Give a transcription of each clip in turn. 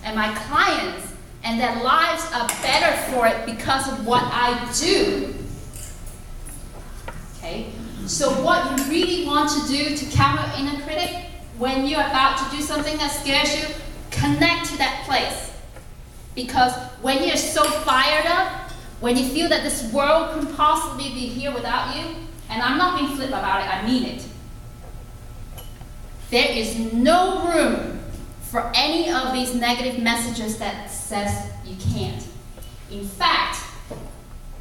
and my clients, and their lives are better for it because of what I do. Okay? So what you really want to do to counter inner critic, when you're about to do something that scares you, connect to that place. Because when you're so fired up, when you feel that this world can possibly be here without you, and I'm not being flip about it, I mean it. There is no room for any of these negative messages that says you can't. In fact,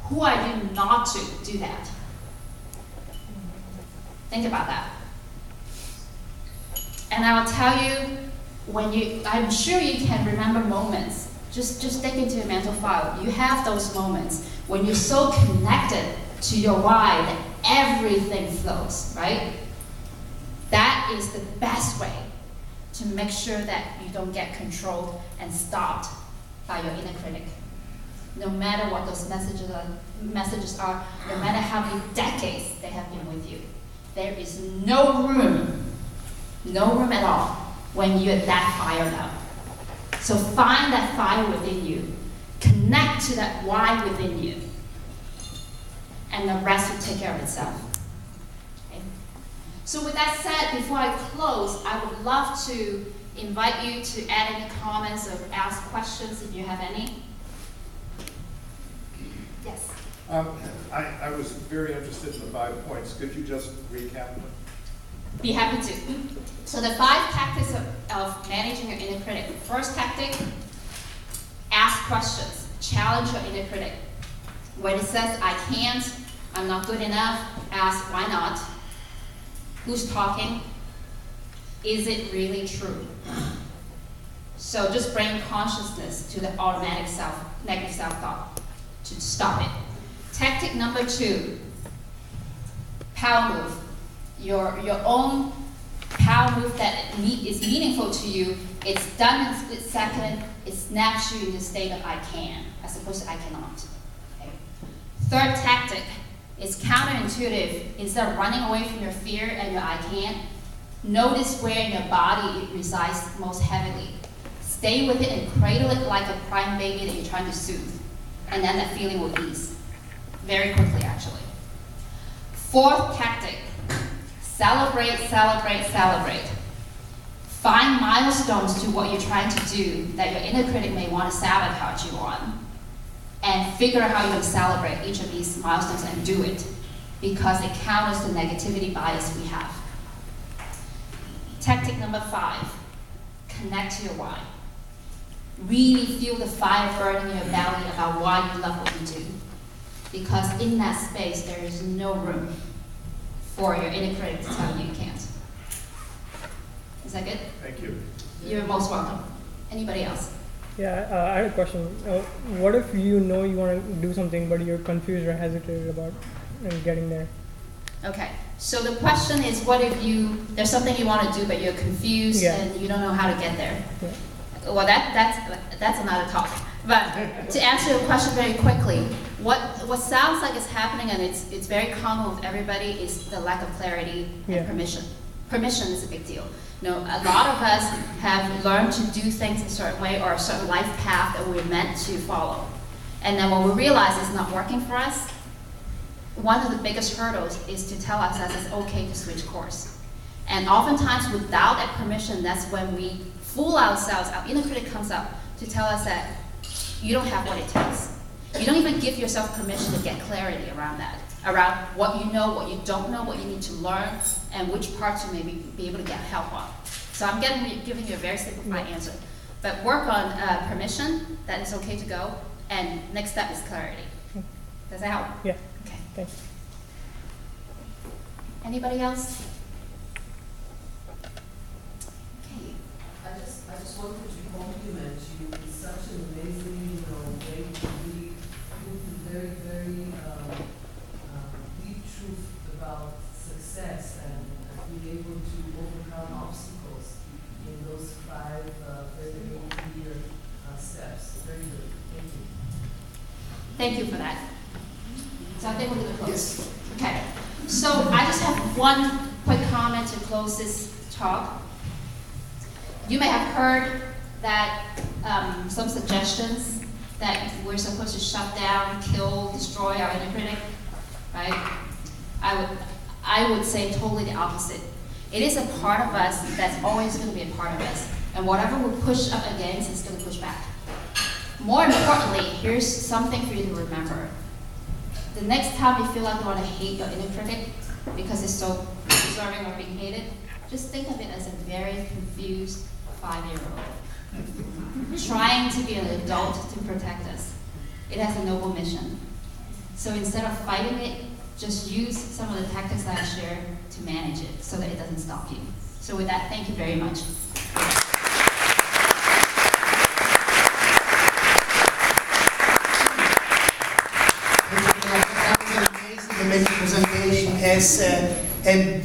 who are you not to do that? Think about that. And I'll tell you, I'm sure you can remember moments. Just dig into your mental file. You have those moments when you're so connected to your why that everything flows, right? That is the best way to make sure that you don't get controlled and stopped by your inner critic. No matter what those messages are, no matter how many decades they have been with you, there is no room at all when you're that fired up. So find that fire within you, connect to that why within you, and the rest will take care of itself. Okay? So with that said, before I close, I would love to invite you to add any comments or ask questions if you have any. Yes? I was very interested in the 5 points. Could you just recap them? Be happy to. So the 5 tactics of managing your inner critic. First tactic, ask questions. Challenge your inner critic. When it says, I can't, I'm not good enough, ask, why not? Who's talking? Is it really true? So just bring consciousness to the automatic negative self-thought to stop it. Tactic number 2, power move. Your own power move that is meaningful to you, it's done in a split second, it snaps you into the state of I can, as opposed to I cannot. Okay. Third tactic is counterintuitive. Instead of running away from your fear and your I can't, notice where in your body it resides most heavily. Stay with it and cradle it like a crying baby that you're trying to soothe. And then that feeling will ease. Very quickly, actually. Fourth tactic, celebrate, celebrate, celebrate. Find milestones to what you're trying to do that your inner critic may want to sabotage you on. And figure out how you can celebrate each of these milestones and do it. Because it counters the negativity bias we have. Tactic number 5, connect to your why. Really feel the fire burning in your belly about why you love what you do. Because in that space, there is no room for your inner critic to tell you you can't. Is that good? Thank you. You're most welcome. Anybody else? Yeah, I have a question. What if you know you want to do something, but you're confused or hesitated about getting there? Okay, so the question is, what if there's something you want to do, but you're confused and you don't know how to get there? Yeah. Well, that's another talk. But to answer your question very quickly, what sounds like is happening, and it's very common with everybody, is the lack of clarity and permission. Permission is a big deal. You know, a lot of us have learned to do things a certain way or a certain life path that we're meant to follow. And then when we realize it's not working for us, one of the biggest hurdles is to tell us that it's okay to switch course. And oftentimes without that permission, that's when we fool ourselves. Our inner critic comes up to tell us that you don't have what it takes. You don't even give yourself permission to get clarity around that, around what you know, what you don't know, what you need to learn, and which parts you may be able to get help on. So I'm giving you a very simplified answer. But work on permission, that it's okay to go, and next step is clarity. Does that help? Yeah. Okay. Thanks. Anybody else? Okay. I just wanted to compliment you with such an amazing, way to really put the very, very deep truth about success and being able to overcome obstacles in those 5 very clear steps. Very good. Thank you. Thank you for that. So I think we're going to close. Okay. So I just have one quick comment to close this talk. You may have heard that some suggestions that we're supposed to shut down, kill, destroy our inner critic, right? I would say totally the opposite. It is a part of us that's always going to be a part of us. And whatever we push up against is going to push back. More importantly, here's something for you to remember. The next time you feel like you want to hate your inner critic because it's so deserving of being hated, just think of it as a very confused 5-year-old trying to be an adult to protect us. It has a noble mission. So instead of fighting it, just use some of the tactics that I shared to manage it so that it doesn't stop you. So with that, thank you very much. That was an amazing presentation. And